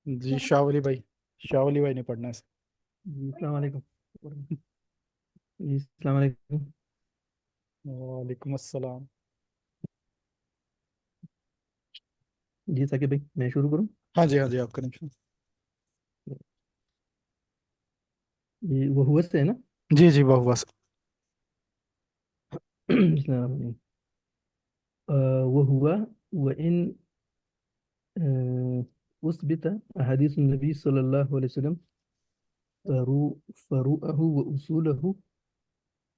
جی شاہ ولی بھائی، شاہ ولی بھائی نے پڑھنا ہے جی السلام علیکم۔ جی السلام علیکم۔ وعلیکم السلام۔ جی ثاقب بھائی میں شروع کروں؟ ہاں جی ہاں جی، آپ کریں شروع۔ جی وہ ہوا سے ہے نا؟ جی جی، بہت بس۔ بسم اللہ الرحمن الرحیم۔ وہ ہوا وإن أثبت أحاديث النبي صلى الله عليه وسلم فروعه وأصوله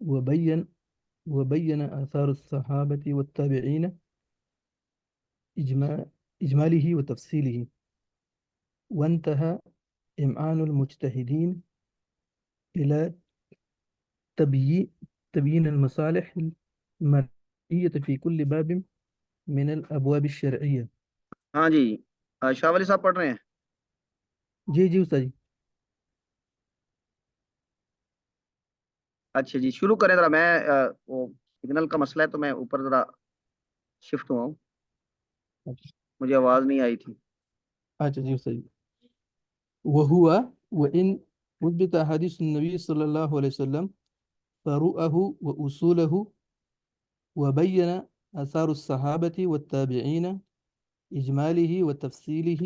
وبين وبين آثار الصحابة والتابعين إجماع إجماله وتفصيله، وانتهى إمعان المجتهدين إلى تبيين المصالح المرئية في كل باب من الأبواب الشرعية۔ ہاں جی، شاہ ولی صاحب پڑھ رہے ہیں؟ جی جی استاد جی۔ اچھا جی، شروع کریں ذرا۔ میں وہ سگنل کا مسئلہ ہے تو میں اوپر ذرا شفٹ ہوا ہوں، مجھے آواز نہیں آئی تھی۔ اچھا جی استاد جی۔ وهو وإن مثبت أحاديث النبي صلى الله عليه وسلم فروعه وأصوله وبين آثار الصحابة والتابعين إجماله وتفصيله،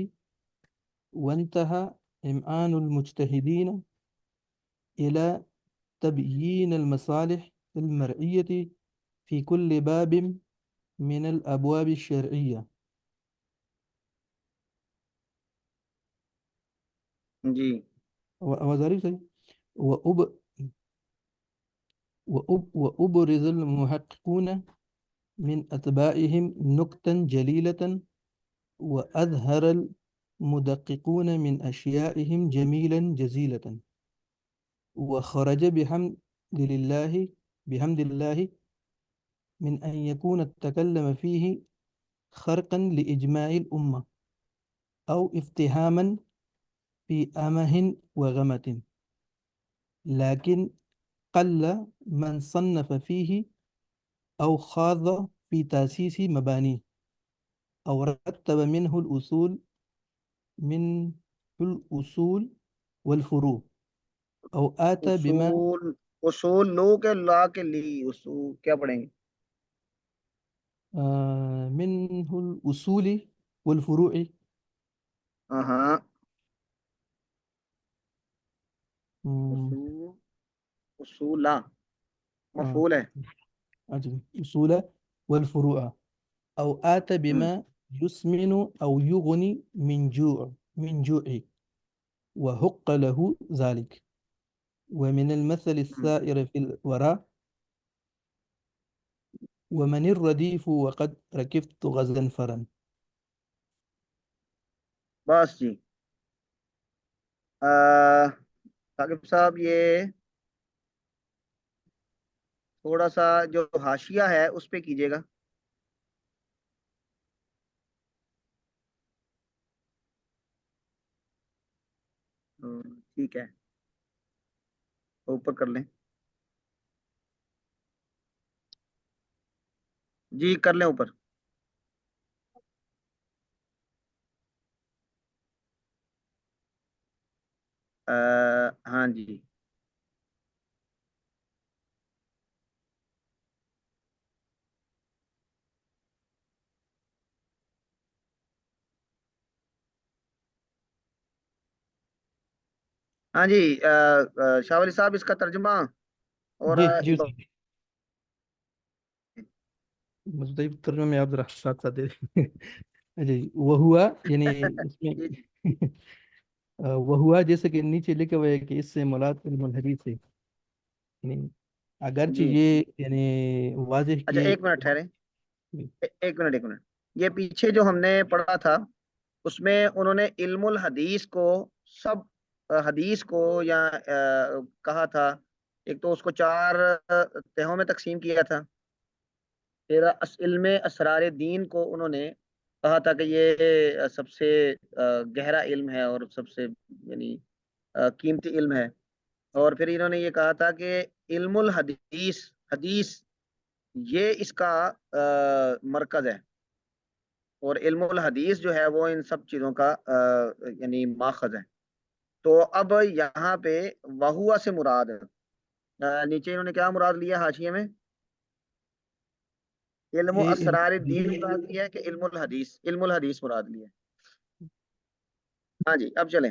وانتهى إمعان المجتهدين إلى تبيين المصالح المرعية في كل باب من الأبواب الشرعية۔ جی آواز آ رہی صحیح؟ وأبرز المحققون من أتباعهم نكتا جليلة، وأظهر المدققون من أشيائهم جميلا جزيلة، وخرج بحمد الله من أن يكون التكلم فيه خرقا لإجماع الأمة أو افتهاما في أمه وغمة، لكن قل من صنف فيه أو خاض في تأسيس مبانيه أو رتب الأصول والفروع، أو آتى بما اصول لو کے لا کے لی اصول کیا پڑھیں گے؟ منه الأصول والفروع۔ ہاں ہاں، مم، اصول، اصولا آه، مفعول ہے۔ أجل أصول والفروع، أو آتى بما يسمن أو يغني من جوع وحق له ذلك، ومن المثل السائر في الوراء ومن الرديف وقد ركبت غزنفرا۔ بس جی، ثاقب صاحب یہ تھوڑا سا جو حاشیہ ہے اس پہ کیجیے گا۔ ٹھیک ہے، اوپر کر لیں۔ جی کر لیں اوپر۔ ہاں جی، ہاں جی، شاہ ولی صاحب اس کا ترجمہ اور جی جی مجھے ترجمہ میں آپ ذرا ساتھ ساتھ دے دیں۔ جی وہ ہوا یعنی اس میں جی جی وہ ہوا جیسے کہ نیچے لکھا ہوا ہے کہ اس سے مراد علم الحدیث ہے، یعنی اگرچہ جی، یہ یعنی واضح اچھا کیے۔ ایک منٹ ٹھہریں، ایک منٹ۔ یہ پیچھے جو ہم نے پڑھا تھا اس میں انہوں نے علم الحدیث کو سب حدیث کو یا کہا تھا، ایک تو اس کو 4 تہوں میں تقسیم کیا تھا، پھر علم اسرار دین کو انہوں نے کہا تھا کہ یہ سب سے گہرا علم ہے اور سب سے یعنی قیمتی علم ہے، اور پھر انہوں نے یہ کہا تھا کہ علم حدیث یہ اس کا مرکز ہے۔ اور علم الحدیث جو ہے وہ ان سب چیزوں کا یعنی ماخذ ہے. تو اب یہاں پہ وہوا سے مراد ہے، نیچے انہوں نے کیا مراد لیا حاشیے میں؟ علم و علم اسرار دین الحدیث مراد لیا ہے کہ علم الحدیث؟ علم الحدیث مراد لیا ہے. ہاں جی اب چلیں.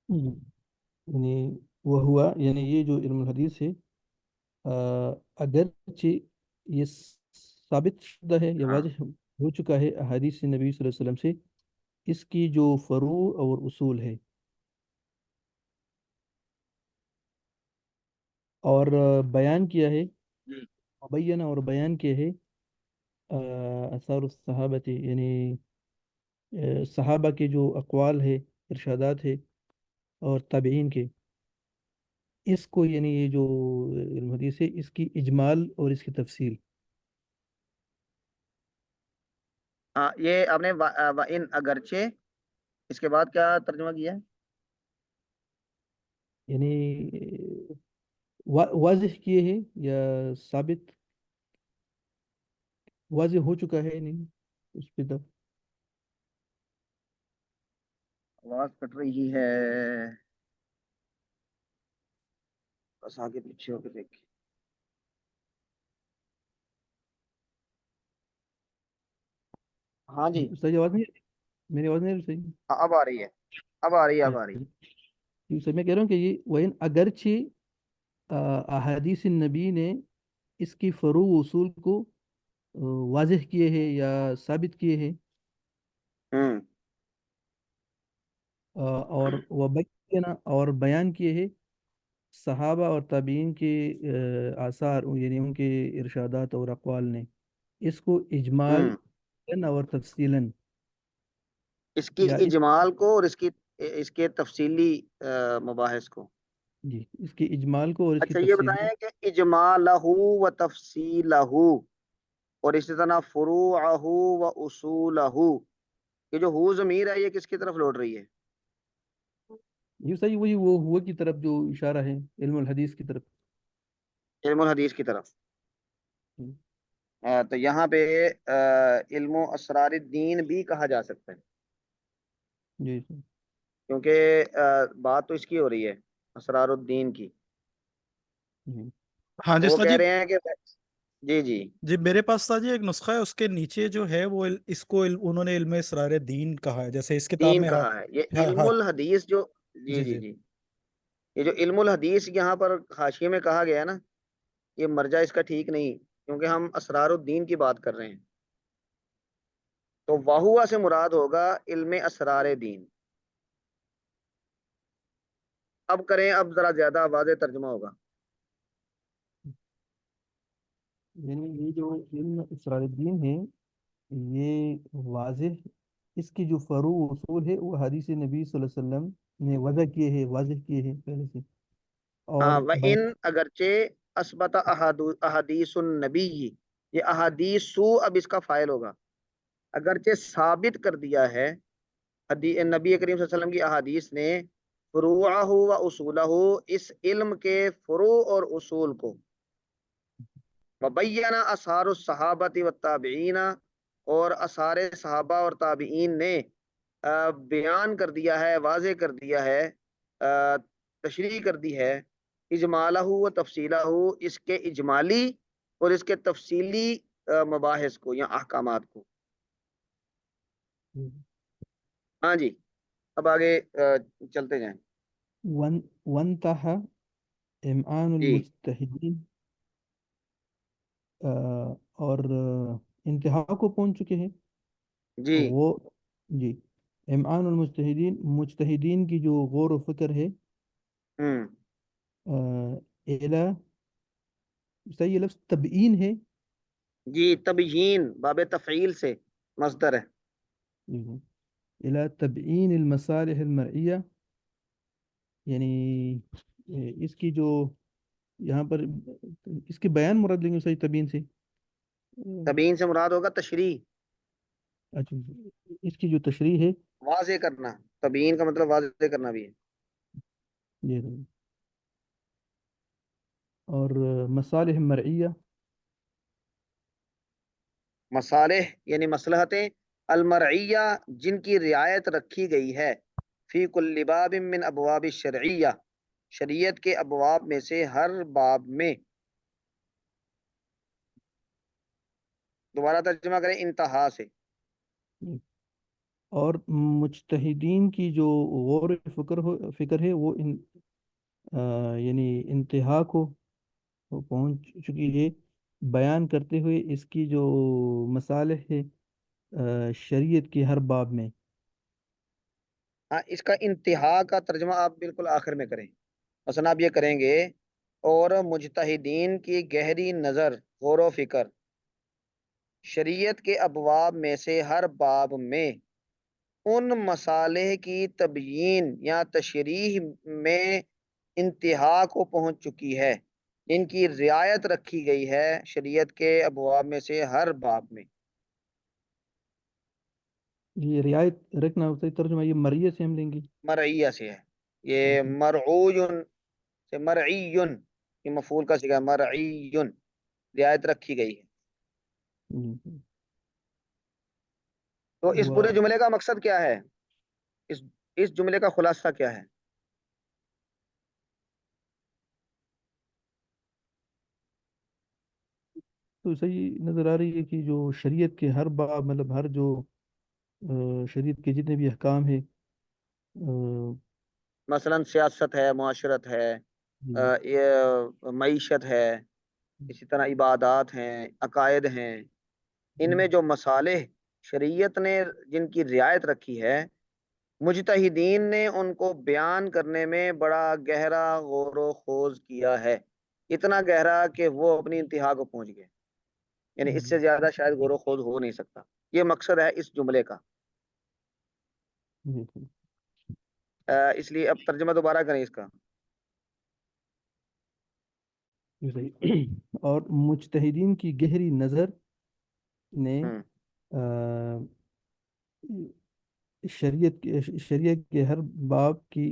یعنی وہ ہوا یعنی یہ جو علم الحدیث ہے اگرچہ یہ ثابت شدہ ہے یا ہاں واضح ہو چکا ہے احادیث نبی صلی اللہ علیہ وسلم سے، اس کی جو فروع اور اصول ہے اور بیان کیا ہے، جی مبینہ اور بیان کیا ہے آثار الصحابہ، یعنی صحابہ کے جو اقوال ہے، ارشادات ہے، اور تابعین کے، اس کو یعنی یہ جو علم حدیث ہے اس کی اجمال اور اس کی تفصیل. ہاں یہ آپ نے ان اگرچہ اس کے بعد کیا ترجمہ کیا ہے؟ یعنی واضح کیے ہیں یا ثابت واضح ہو چکا ہے نہیں اس پہ تب. آواز کٹ رہی ہے، بس آگے پیچھے ہو کے دیکھ. ہاں جی صحیح آواز نہیں، میری آواز نہیں آ رہی صحیح؟ اب آ رہی ہے، اب آ رہی ہے، اب آ رہی ہے. جی میں کہہ رہا ہوں کہ یہ وین اگرچہ احادیث النبی نے اس کی فروع و اصول کو واضح کیے ہیں یا ثابت کیے ہیں، ہوں اور وبینہ اور بیان کیے ہیں صحابہ اور تابعین کے آثار، یعنی ان کے ارشادات اور اقوال نے، اس کو اجمال ہوں اور تفصیلاً، اس کی یا اس اجمال کو اور اس کے تفصیلی مباحث کو. جی اس کی اجمال کو اور اس کی اچھا یہ تفصیل. بتائیں کہ اجمالہ و تفصیلہ اور اسی طرح فروعہ و اصولہ، یہ جو ہو ضمیر ہے یہ کس کی طرف لوٹ رہی ہے؟ یہ صحیح وہی وہ ہوا کی طرف جو اشارہ ہے، علم الحدیث کی طرف. علم الحدیث کی طرف. ہم، تو یہاں پہ علم و اسرار الدین بھی کہا جا سکتا ہے، جی جی کیونکہ بات تو اس کی ہو رہی ہے، اسرار الدین کی. جی ہاں تو جی وہ سر کہہ جی. رہے ہیں کہ جی جی جی میرے پاس تھا جی ایک نسخہ ہے، اس کے نیچے جو ہے وہ اس کو انہوں نے علم اسرار دین کہا ہے، جیسے اس کتاب دین میں. ہاں کہا ہے یہ ہاں علم ہاں الحدیث جو. جی جی جی جی. جی یہ جو علم الحدیث یہاں پر حاشیے میں کہا گیا ہے نا، یہ مرجع اس کا ٹھیک نہیں، کیونکہ ہم اسرار الدین کی بات کر رہے ہیں. تو واہوا سے مراد ہوگا علم اسرار دین. اب کریں، اب ذرا زیادہ واضح ترجمہ ہوگا. یعنی یہ جو علم اسرار الدین ہے یہ واضح، اس کی جو فروع و اصول ہے وہ حدیث نبی صلی اللہ علیہ وسلم نے وضع کیے ہیں، واضح کیے ہیں پہلے سے، ہاں اور و ان اگرچہ اثبت احادیث النبی، یہ احادیث سو اب اس کا فائل ہوگا، اگرچہ ثابت کر دیا ہے نبی کریم صلی اللہ علیہ وسلم کی احادیث نے فروعہ و اصولہ، اس علم کے فروع اور اصول کو، وبینہ اثار الصحابۃ والتابعین، اور اثار صحابہ اور تابعین نے بیان کر دیا ہے، واضح کر دیا ہے، تشریح کر دی ہے، اجمالہ و تفصیلہ، اس کے اجمالی اور اس کے تفصیلی مباحث کو یا احکامات کو. ہاں جی اب آگے چلتے جائیں. وانتہا امعان جی المجتہدین، اور انتہا کو پہنچ چکے ہیں جی وہ. جی امعان المجتہدین، مجتہدین کی جو غور و فکر ہے، ہوں الا، صحیح لفظ تبیین ہے. جی تبیین باب تفعیل سے مصدر ہے. الى تبیین المصالح المرئیہ، یعنی اس کی جو یہاں پر اس کی بیان مراد لیں گے صحیح تبیین سے. تبیین سے مراد ہوگا تشریح، اچھا اس کی جو تشریح ہے. واضح کرنا. تبیین کا مطلب واضح کرنا بھی ہے. جی اور مصالح مرعیہ، مصالح یعنی مصلحتیں، المرعیہ جن کی رعایت رکھی گئی ہے، فی کل باب من ابواب الشرعیہ شریعت کے ابواب میں سے ہر باب میں. دوبارہ ترجمہ کریں انتہا سے. اور مجتہدین کی جو غور و فکر ہے وہ یعنی انتہا کو پہنچ چکی ہے، بیان کرتے ہوئے اس کی جو مصالح ہے شریعت کے ہر باب میں. ہاں، اس کا انتہا کا ترجمہ آپ بالکل آخر میں کریں. مثلا آپ یہ کریں گے، اور مجتہدین کی گہری نظر، غور و فکر، شریعت کے ابواب میں سے ہر باب میں ان مصالح کی تبیین یا تشریح میں انتہا کو پہنچ چکی ہے جن کی رعایت رکھی گئی ہے شریعت کے ابواب میں سے ہر باب میں. یہ رعایت رکھنا صحیح ترجمہ یہ مریہ سے ہم لیں گے. مرعیہ سے ہے یہ، مرعوین سے مرعیون، یہ مفعول کا صیغہ ہے، مرعیون، رعایت رکھی گئی ہے. تو اس پورے و جملے کا مقصد کیا ہے؟ اس اس جملے کا خلاصہ کیا ہے؟ تو صحیح نظر آ رہی ہے کہ جو شریعت کے ہر باب مطلب ہر جو شریعت کے جتنے بھی احکام ہیں مثلا سیاست ہے، معاشرت ہے، یہ معیشت ہے، اسی طرح عبادات ہیں، عقائد ہیں، ان میں جو مصالح شریعت نے جن کی رعایت رکھی ہے، مجتہدین نے ان کو بیان کرنے میں بڑا گہرا غور و خوض کیا ہے، اتنا گہرا کہ وہ اپنی انتہا کو پہنچ گئے. یعنی اس سے زیادہ شاید غور و خوض ہو نہیں سکتا. یہ مقصد ہے اس جملے کا. اس لیے اب ترجمہ دوبارہ کریں اس کا. اور مجتہدین کی گہری نظر نے ہوں شریعت کے ہر باب کی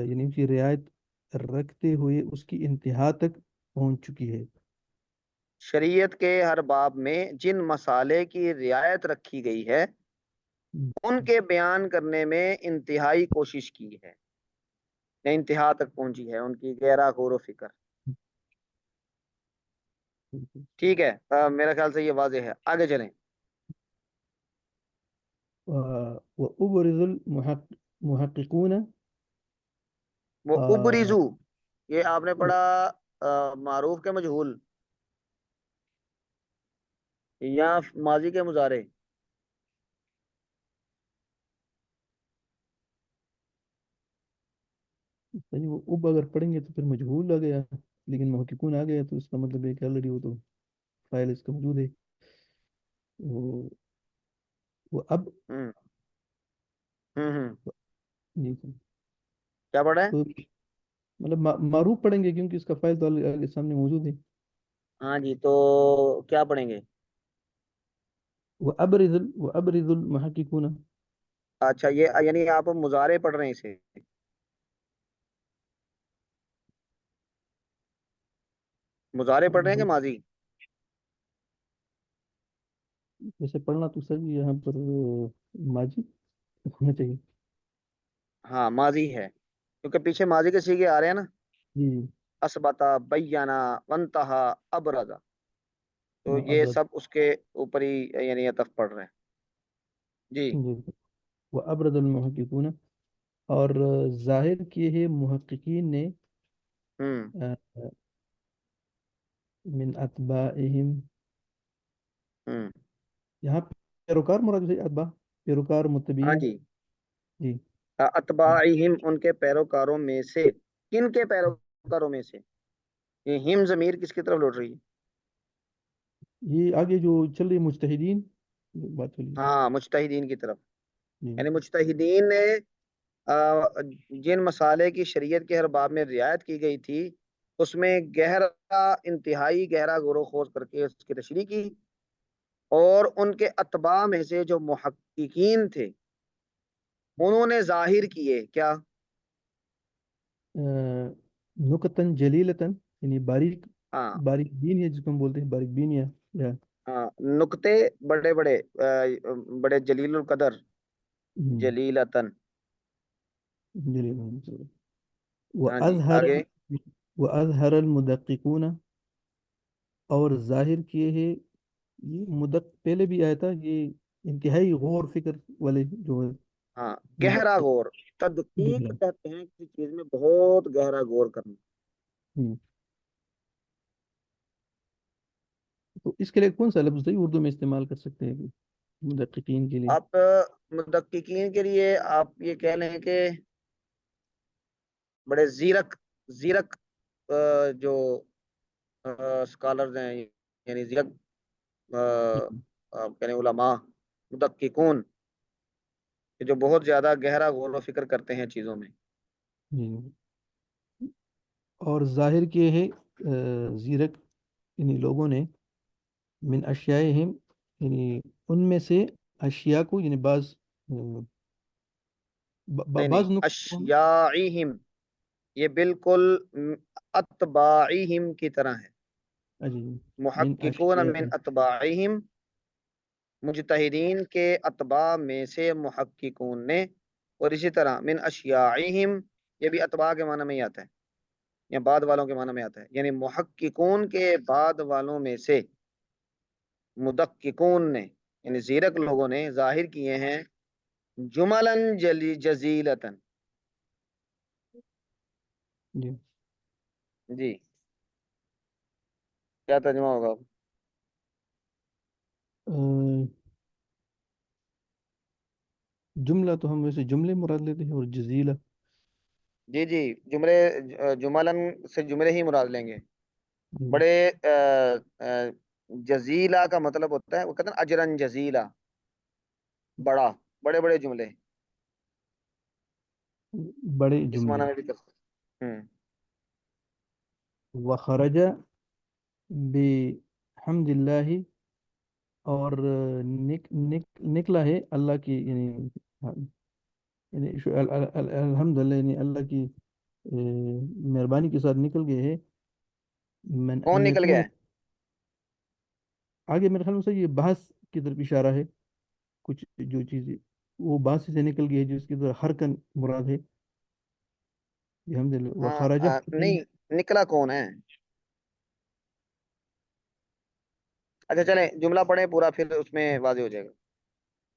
یعنی کی رعایت رکھتے ہوئے اس کی انتہا تک پہنچ چکی ہے. شریعت کے ہر باب میں جن مسالے کی رعایت رکھی گئی ہے ان کے بیان کرنے میں انتہائی کوشش کی ہے، یا انتہا تک پہنچی ہے ان کی گہرا غور و فکر. ٹھیک ہے، میرا خیال سے یہ واضح ہے. آگے چلیں. وأبرز المحققون وہ ابریزو، یہ آپ نے پڑھا معروف کے مجہول یا ماضی کے مضارع؟ یعنی وہ اب اگر پڑھیں گے تو پھر مجہول آ گیا، لیکن محققون آ گیا تو اس کا مطلب ہے کہ آلریڈی وہ تو فائل اس کا موجود ہے. وہ وہ اب ہوں ہوں جی کیا پڑھا ہے؟ تو مطلب معروف پڑھیں گے کیونکہ اس کا فائل تو آگے سامنے موجود ہے. ہاں جی، تو کیا پڑھیں گے؟ وأبرز المحققون. اچھا، یہ یعنی آپ مضارع پڑھ رہے ہیں اسے؟ مضارع پڑھ رہے ہیں کہ ماضی؟ ویسے پڑھنا تو سر یہاں پر ماضی ہونا چاہیے. ہاں ماضی ہے، کیونکہ پیچھے ماضی کے سیغے آ رہے ہیں نا. جی اسبتا، بیانا، وانتہا، ابرزا، تو یہ ابرز. سب اس کے اوپر ہی یعنی عطف پڑھ رہے ہیں. جی. جی وأبرز المحققون اور ظاہر کیے ہیں محققین نے ہوں من اتباعہم. ہوں یہاں پیروکار مراد ہے، اتباع پیروکار ہاں متبعین. جی، جی اتباعہم ان کے پیروکاروں میں سے. کن کے پیروکاروں میں سے؟ یہ ہم ضمیر کس کی طرف لوٹ رہی ہے؟ یہ آگے جو چل رہی مجتہدین جو بات چلی. ہاں، مجتہدین کی طرف. جی یعنی مجتہدین نے جن مسالے کی شریعت کے ہر باب میں رعایت کی گئی تھی اس میں گہرا، انتہائی گہرا غور و خوض کر کے اس کی تشریح کی، اور ان کے اتباع میں سے جو محققین تھے انہوں نے ظاہر کیے کیا؟ نکتن جلیلتن یعنی باریک ہاں باریک بین ہے جس کو ہم بولتے ہیں باریک بین یا ہاں نقطے بڑے بڑے بڑے جلیل القدر ہم، جلیلتن. جلیل القدر. ہاں جی وأظهر آگے. وأظهر المدققون، اور ظاہر کیے ہیں یہ پہلے بھی آیا تھا یہ، انتہائی غور فکر والے جو ہے ہاں گہرا مدقق. غور. تدقیق گہرا. کہتے ہیں کسی چیز میں بہت گہرا غور کرنا. ہم. تو اس کے لیے کون سا لفظ ہے اردو میں استعمال کر سکتے ہیں مدققین کے لیے؟ آپ مدققین کے لیے آپ یہ کہہ لیں کہ بڑے زیرک زیرک جو اسکالرز ہیں، یعنی زیرک ہم. آپ کہہ لیں علماء مدققون، کہ جو بہت زیادہ گہرا غور و فکر کرتے ہیں چیزوں میں. جی. اور ظاہر کیے ہیں زیرک یعنی لوگوں نے، من اشیائہم یعنی ان میں سے اشیاء کو، یعنی بعض نہیں نہیں، بعض نقطوں. اشیاعہم یہ بالکل اتباعہم کی طرح ہے. جی. من محققون اشیاء. من اتباعہم، مجتہدین کے اتباع میں سے محققون نے. اور اسی طرح من اشیاعہم یہ بھی اتباع کے معنی میں ہی آتا ہے، یا بعد والوں کے معنی میں آتا ہے، یعنی محققون کے بعد والوں میں سے مدققون نے یعنی زیرک لوگوں نے ظاہر کیے ہیں جملن جزیلتن. جی. جی کیا ترجمہ ہوگا؟ آ، جملہ تو ہم ویسے جملے مراد لیتے ہیں، اور جزیلہ. جی جی جملے، جملن سے جملے ہی مراد لیں گے. جی. بڑے جزیلہ کا مطلب ہوتا ہے، وہ کہتے ہیں اجرن جزیلہ، بڑا، بڑے بڑے جملے بڑے اس جملے. معنی میں بھی کر سکتے ہیں. وخرج بحمد اللہ، اور نکلا ہے اللہ کی، یعنی الحمد للہ، یعنی اللہ کی مہربانی کے ساتھ نکل گئے ہیں. من کون ان نکل گیا یکون، ہے؟ آگے میرے خیال میں سے یہ بحث کی طرف اشارہ ہے. کچھ جو چیزیں وہ بحث سے نکل گئی ہے، جو اس کی طرف حرکن مراد ہے. الحمد للہ. وخرج نہیں، نکلا کون ہے؟ اچھا چلیں جملہ پڑھیں پورا، پھر اس میں واضح ہو جائے گا.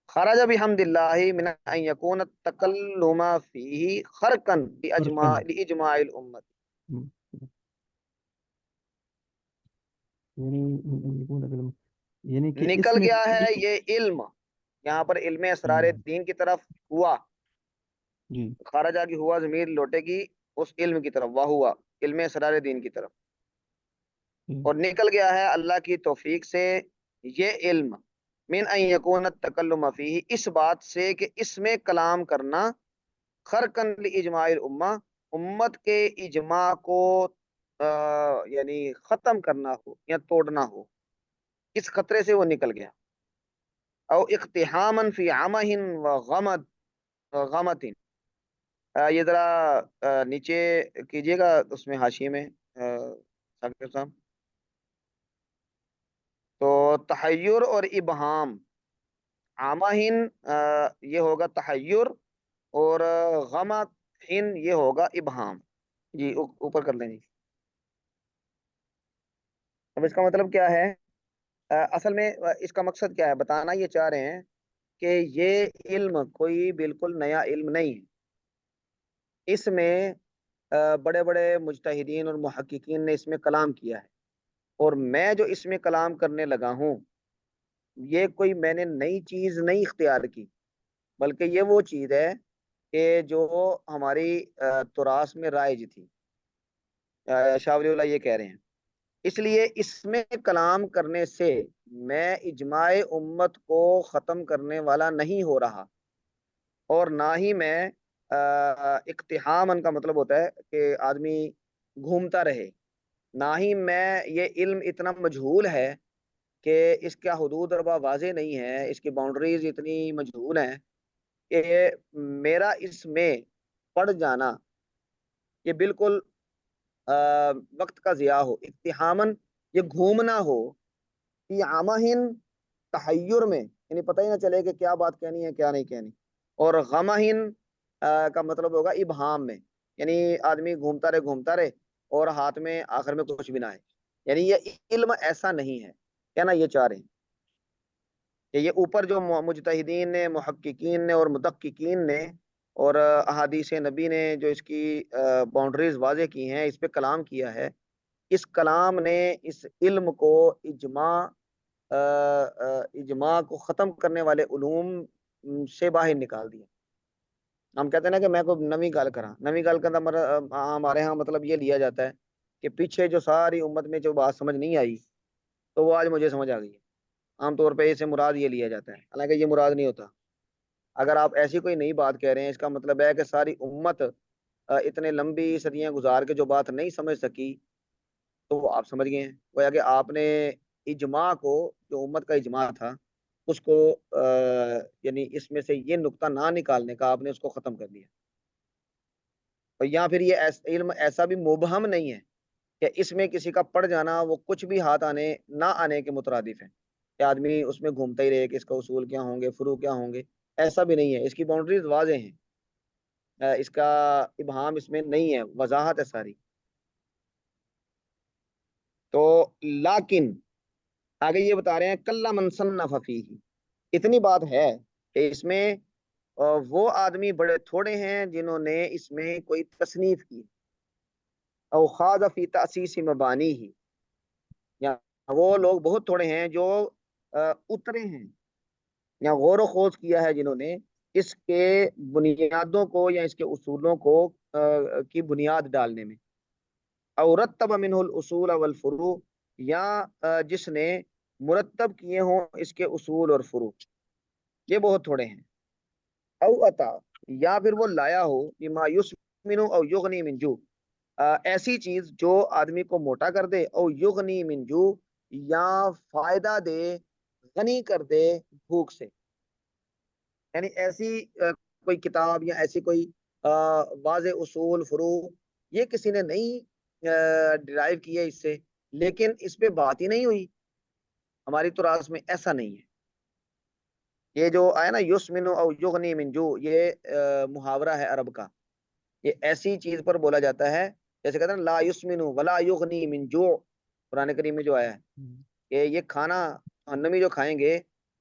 خرج بحمد اللہ من ان یکون التکلم فیہ خرقا حرکن. لاجماع الامت. یعنی یعنی کہ اس نکل میں گیا ہے یہ علم، یہاں پر علم اسرار دین کی طرف ہوا. جی. خارجہ کی ہوا ضمیر لوٹے گی اس علم کی طرف، واہ ہوا علم اسرار دین کی طرف. جی. اور نکل گیا ہے اللہ کی توفیق سے یہ علم من ان یکون التکلم فیہ، اس بات سے کہ اس میں کلام کرنا خرقن لاجماع الامہ، امت کے اجماع کو یعنی ختم کرنا ہو یا توڑنا ہو، اس خطرے سے وہ نکل گیا. او اقتحاما فی عمہ وغمد غمت. یہ ذرا نیچے کیجئے گا اس میں حاشیے میں ثاقب صاحب. تو تحیر اور ابہام، عامہن یہ ہوگا تحیر، اور غمت ہن یہ ہوگا ابہام. جی اوپر کر لیں جی. اب اس کا مطلب کیا ہے؟ اصل میں اس کا مقصد کیا ہے؟ بتانا یہ چاہ رہے ہیں کہ یہ علم کوئی بالکل نیا علم نہیں ہے. اس میں بڑے بڑے مجتہدین اور محققین نے اس میں کلام کیا ہے، اور میں جو اس میں کلام کرنے لگا ہوں یہ کوئی میں نے نئی چیز نہیں اختیار کی، بلکہ یہ وہ چیز ہے کہ جو ہماری تراث میں رائج تھی. شاہ ولی اللہ یہ کہہ رہے ہیں اس لیے اس میں کلام کرنے سے میں اجماع امت کو ختم کرنے والا نہیں ہو رہا، اور نہ ہی میں اقتحامن کا مطلب ہوتا ہے کہ آدمی گھومتا رہے، نہ ہی میں یہ علم اتنا مجہول ہے کہ اس کا حدود اربا واضح نہیں ہے، اس کی باؤنڈریز اتنی مجہول ہیں کہ میرا اس میں پڑ جانا یہ بالکل وقت کا ضیاع ہو. اقتحامن یہ گھومنا ہو، فی عمہن تحیر میں، یعنی پتہ ہی نہ چلے کہ کیا بات کہنی ہے کیا نہیں کہنی. اور غمہن کا مطلب ہوگا ابہام میں، یعنی آدمی گھومتا رہے اور ہاتھ میں آخر میں کچھ بھی نہ آئے. یعنی یہ علم ایسا نہیں ہے، کہنا یہ چاہ رہے ہیں کہ یہ اوپر جو مجتہدین نے، محققین نے اور مدققین نے اور احادیث نبی نے جو اس کی باؤنڈریز واضح کی ہیں، اس پہ کلام کیا ہے، اس کلام نے اس علم کو اجماع کو ختم کرنے والے علوم سے باہر نکال دیا. ہم کہتے ہیں نا کہ میں کوئی نویں گل کراں، نویں گل کا ہمارے ہاں مطلب یہ لیا جاتا ہے کہ پیچھے جو ساری امت میں جو بات سمجھ نہیں آئی تو وہ آج مجھے سمجھ آ گئی ہے. عام طور پہ اسے مراد یہ لیا جاتا ہے، حالانکہ یہ مراد نہیں ہوتا. اگر آپ ایسی کوئی نئی بات کہہ رہے ہیں، اس کا مطلب ہے کہ ساری امت اتنے لمبی صدیاں گزار کے جو بات نہیں سمجھ سکی تو وہ آپ سمجھ گئے ہیں. گویا کہ آپ نے اجماع کو، جو امت کا اجماع تھا، اس کو یعنی اس میں سے یہ نقطہ نہ نکالنے کا آپ نے اس کو ختم کر دیا. اور یا پھر یہ علم ایسا بھی مبہم نہیں ہے کہ اس میں کسی کا پڑ جانا وہ کچھ بھی ہاتھ آنے نہ آنے کے مترادف ہے کہ آدمی اس میں گھومتا ہی رہے کہ اس کا اصول کیا ہوں گے، فروع کیا ہوں گے. ایسا بھی نہیں ہے، اس کی باؤنڈریز واضح ہیں، اس کا ابہام اس میں نہیں ہے، وضاحت ہے ساری. تو لیکن آگے یہ بتا رہے ہیں کلا من صنف فیہ، اتنی بات ہے کہ اس میں وہ آدمی بڑے تھوڑے ہیں جنہوں نے اس میں کوئی تصنیف کی، او خاض فی تأسیس مبانی ہی، یا وہ لوگ بہت تھوڑے ہیں جو اترے ہیں یا غور و خوض کیا ہے جنہوں نے اس کے بنیادوں کو یا اس کے اصولوں کو کی بنیاد ڈالنے میں. او رتب منہ الاصول والفروع، یا جس نے مرتب کیے ہوں اس کے اصول اور فروع، یہ بہت تھوڑے ہیں. او عطا، یا پھر وہ لایا ہو بما یسمن او یغنی من جو، ایسی چیز جو آدمی کو موٹا کر دے، او یغنی من جو، یا فائدہ دے، غنی کر دے بھوک سے. یعنی ایسی کوئی کتاب یا ایسی کوئی واضح اصول فروع یہ کسی نے نہیں ڈرائیو کی ہے اس سے، لیکن اس پہ بات ہی نہیں ہوئی ہماری تراث میں. ایسا نہیں ہے. یہ جو آیا نا یسمن او یغنی من جو، یہ محاورہ ہے عرب کا. یہ ایسی چیز پر بولا جاتا ہے جیسے کہتے ہیں لا یسمن ولا یغنی من جو، قرآن کریم میں جو آیا ہے کہ یہ کھانا جہنمی جو کھائیں گے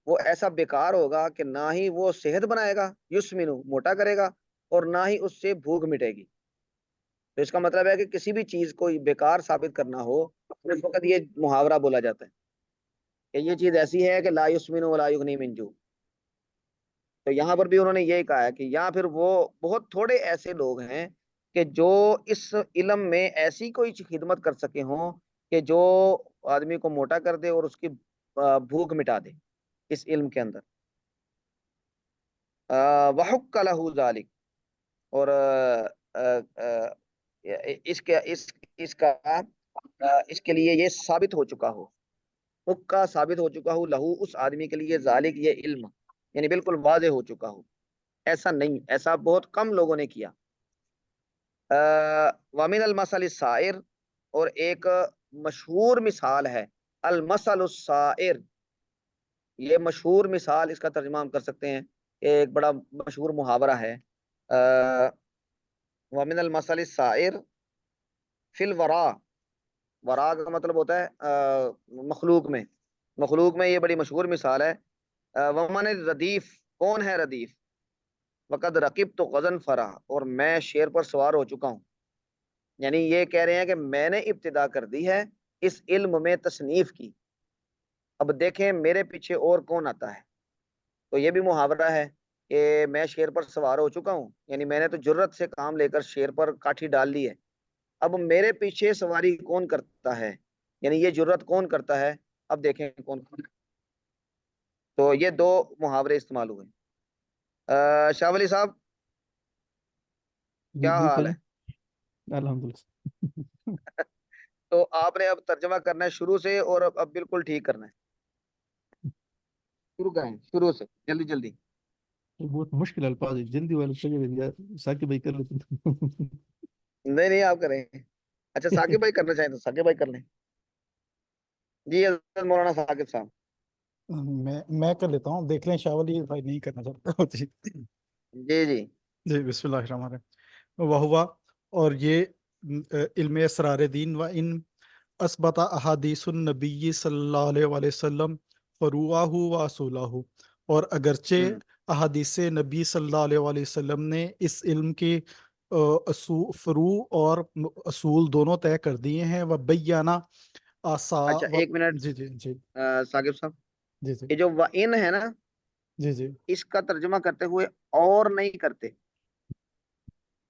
وہ ایسا بیکار ہوگا کہ نہ ہی وہ صحت بنائے گا، یسمن موٹا کرے گا، اور نہ ہی اس سے بھوک مٹے گی. تو اس کا مطلب ہے کہ کسی بھی چیز کو بیکار ثابت کرنا ہو اس وقت یہ محاورہ بولا جاتا ہے کہ یہ چیز ایسی ہے کہ لا یسمن ولا یغنی من جو. تو یہاں پر بھی انہوں نے یہی کہا ہے کہ یا پھر وہ بہت تھوڑے ایسے لوگ ہیں کہ جو اس علم میں ایسی کوئی خدمت کر سکے ہوں کہ جو آدمی کو موٹا کر دے اور اس کی بھوک مٹا دے اس علم کے اندر. وحق لہ ذالک، اور اس کے لیے یہ ثابت ہو چکا ہو، حقہ ثابت ہو چکا ہو لہو اس آدمی کے لیے، ذالک یہ علم، یعنی بالکل واضح ہو چکا ہو. ایسا نہیں، ایسا بہت کم لوگوں نے کیا. ومن المثل السائر، اور ایک مشہور مثال ہے المثل السائر. یہ مشہور مثال، اس کا ترجمہ ہم کر سکتے ہیں کہ ایک بڑا مشہور محاورہ ہے. ومن المثل السائر فی الورا، ورا کا مطلب ہوتا ہے مخلوق میں یہ بڑی مشہور مثال ہے. ومن الردیف، کون ہے ردیف؟ وقد رقب تو غزن فرا، اور میں شیر پر سوار ہو چکا ہوں. یعنی یہ کہہ رہے ہیں کہ میں نے ابتدا کر دی ہے اس علم میں تصنیف کی، اب دیکھیں میرے پیچھے اور کون آتا ہے. تو یہ بھی محاورہ ہے کہ میں شیر پر سوار ہو چکا ہوں، یعنی میں نے تو جرت سے کام لے کر شیر پر کاٹھی ڈال لی ہے، اب میرے پیچھے سواری کون کرتا ہے، یعنی یہ جرت کون کرتا ہے، اب دیکھیں کون. تو یہ دو محاورے استعمال ہوئے. شاہ ولی صاحب جی کیا جی حال کریں. ہے؟ الحمدللہ. تو آپ نے اب ترجمہ کرنا ہے شروع سے، اور اب بالکل ٹھیک کرنا ہے. شروع کریں شروع سے، جلدی جلدی. بہت مشکل الفاظ ہے، جلدی والے سجے ساکب بھائی کر لیتے. نہیں آپ کریں. اچھا ثاقب بھائی کرنا چاہیں تو ثاقب بھائی کر لیں. جی حضرت مولانا ثاقب صاحب. میں کر لیتا ہوں، دیکھ لیں شاہ ولی بھائی نہیں کرنا چاہتا جی جی جی. جی بسم اللہ الرحمن الرحیم. وہوا، اور یہ علم اسرار دین و ان اثبت احادیث النبی صلی اللہ علیہ وآلہ وسلم فروعہ و اصولہ، اور اگرچہ احادیث نبی صلی اللہ علیہ وآلہ وسلم نے اس علم کے فروع اور اصول دونوں طے کر دیے ہیں. و بیانہ اچھا ایک منٹ جی جی جی ثاقب صاحب. جی جی یہ جو وَإِن ہے نا، جی جی اس کا ترجمہ کرتے ہوئے اور نہیں کرتے، یعنی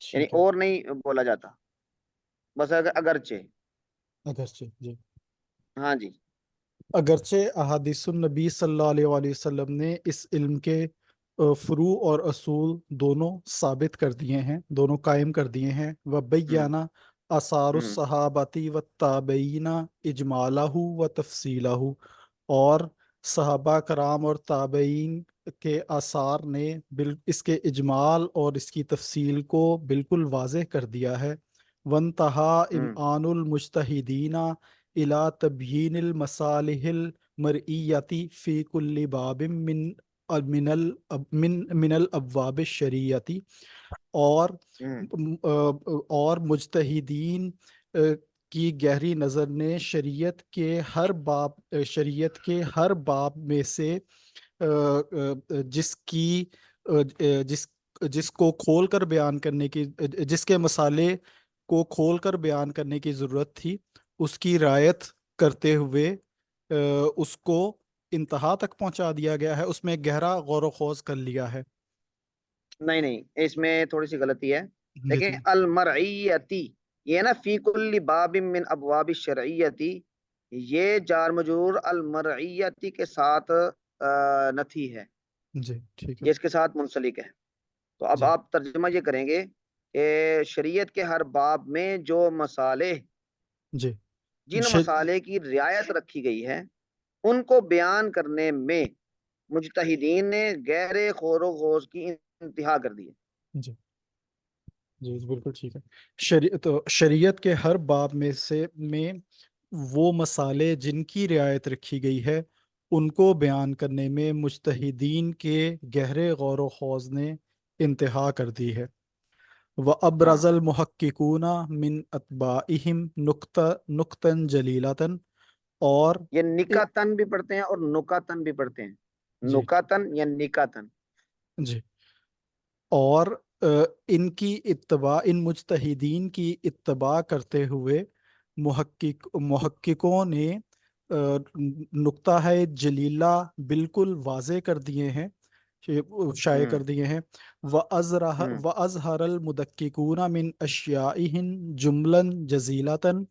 ٹھیک ہے. اور نہیں بولا جاتا، بس اگرچہ. اگرچہ جی، ہاں جی. اگرچہ احادیث النبی صلی اللہ علیہ وآلہ وسلم نے اس علم کے فروع اور اصول دونوں ثابت کر دیے ہیں، دونوں قائم کر دیے ہیں. و بیانہ آثار الصحابتی و تابعین اجمالہ و تفصیلہ، اور صحابہ کرام اور تابعین کے آثار نے اس کے اجمال اور اس کی تفصیل کو بالکل واضح کر دیا ہے. وانتہا امعان المجتہدین الى تبیین المصالح المرئیتی فی کل باب من الابواب الشریعتی، اور مجتہدین کی گہری نظر نے شریعت کے ہر باب میں سے جس کو کھول کر بیان کرنے کی، جس کے مسالے کو کھول کر بیان کرنے کی ضرورت تھی، اس کی رعایت کرتے ہوئے اس کو انتہا تک پہنچا دیا گیا ہے، اس میں گہرا غور و خوض کر لیا ہے. نہیں نہیں، اس میں تھوڑی سی غلطی ہے. جی دیکھیں جی المرعیتی، یہ نا فی کل باب من ابواب الشرعیتی، یہ جار مجرور المرعیتی کے ساتھ نتھی ہے، جی ٹھیک ہے جس کے ساتھ منسلک ہے. تو اب جی آپ ترجمہ یہ کریں گے کہ شریعت کے ہر باب میں جو مصالح، جی جن مصالح کی رعایت رکھی گئی ہے، ان کو بیان کرنے میں مجتہدین نے گہرے خور و خوض کی انتہا کر دی ہے. جی جی بالکل ٹھیک ہے. تو شریعت کے ہر باب میں وہ مسالے جن کی رعایت رکھی گئی ہے، ان کو بیان کرنے میں مجتہدین کے گہرے غور و خوض نے انتہا کر دی ہے. وَأَبْرَزَ ہاں، الْمُحَقِّقُونَ مِنْ أَتْبَاعِهِمْ نُقْتًا جَلِيلَةً، اور یہ نکاتن بھی پڑھتے ہیں اور نکاتن بھی پڑھتے ہیں. جی نکاتن یا نکاتن. جی اور ان کی اتباع، ان مجتہدین کی اتباع کرتے ہوئے محققوں نے نقطہ ہے جلیلہ بالکل واضح کر دیے ہیں، شائع کر دیے ہیں. وَأَظْهَرَ الْمُدَقِّقُونَ مِنْ أَشْيَائِهِمْ جُمْلًا جَزِيلَةً،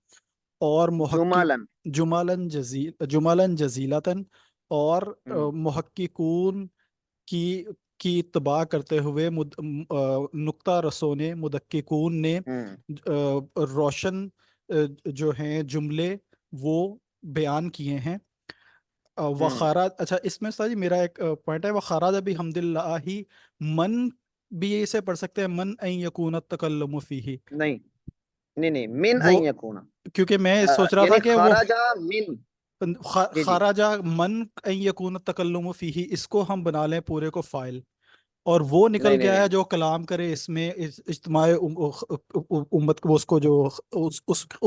اور جمالن. جملاً جزیلتاً، اور محققون کی اتباع کرتے ہوئے نقطہ رسوں نے، مدققون نے روشن جو ہیں جملے وہ بیان کیے ہیں. وخراج، اچھا اس میں سر میرا ایک پوائنٹ ہے، وخراج بحمد اللہ من، بھی اسے پڑھ سکتے ہیں من ان یکون التکلم فیہ. نہیں نہیں نہیں، من وہ ان یکون، کیونکہ میں سوچ رہا تھا یعنی کہ وہ خارجہ من. جی جی. خارجہ من ان یکون التکلم فیہ، اس کو ہم بنا لیں پورے کو فائل، اور وہ نکل نہیں نہیں گیا ہے نہیں جو کلام کرے اس میں اجتماع امت کو، اس کو جو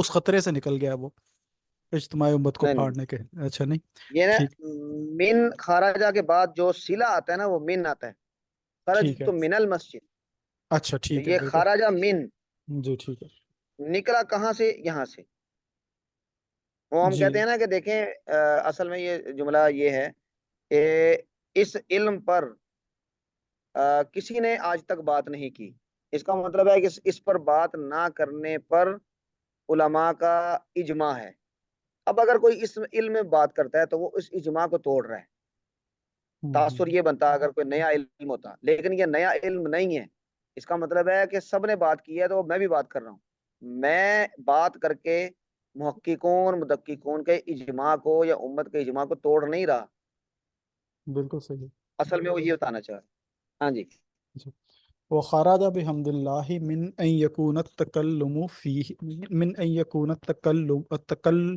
اس خطرے سے نکل گیا وہ اجتماع امت کو نہیں نہیں، پھاڑنے کے. اچھا نہیں یہ نا ٹھیک، من خارجہ کے بعد جو صلہ آتا ہے نا وہ من آتا ہے. خرج ٹھیک ہے تو من المسجد، اچھا تو ٹھیک ہے یہ بالکل خارجہ من جی ٹھیک ہے نکلا کہاں سے؟ یہاں سے. وہ ہم جی کہتے ہیں نا کہ دیکھیں اصل میں یہ جملہ یہ ہے کہ اس علم پر کسی نے آج تک بات نہیں کی. اس کا مطلب ہے کہ اس پر بات نہ کرنے پر علماء کا اجماع ہے. اب اگر کوئی اس علم میں بات کرتا ہے تو وہ اس اجماع کو توڑ رہا ہے. تاثر یہ بنتا اگر کوئی نیا علم ہوتا، لیکن یہ نیا علم نہیں ہے. اس کا مطلب ہے کہ سب نے بات کی ہے تو میں بھی بات کر رہا ہوں. میں بات کر کے محققون مدققون کے اجماع کو یا امت کے اجماع کو توڑ نہیں رہا. بالکل صحیح. اصل میں وہ یہ بتانا چاہ رہا. ہاں جی. وخرج بحمد اللہ من ان یکون التکلم فیہ، من ان یکون التکلم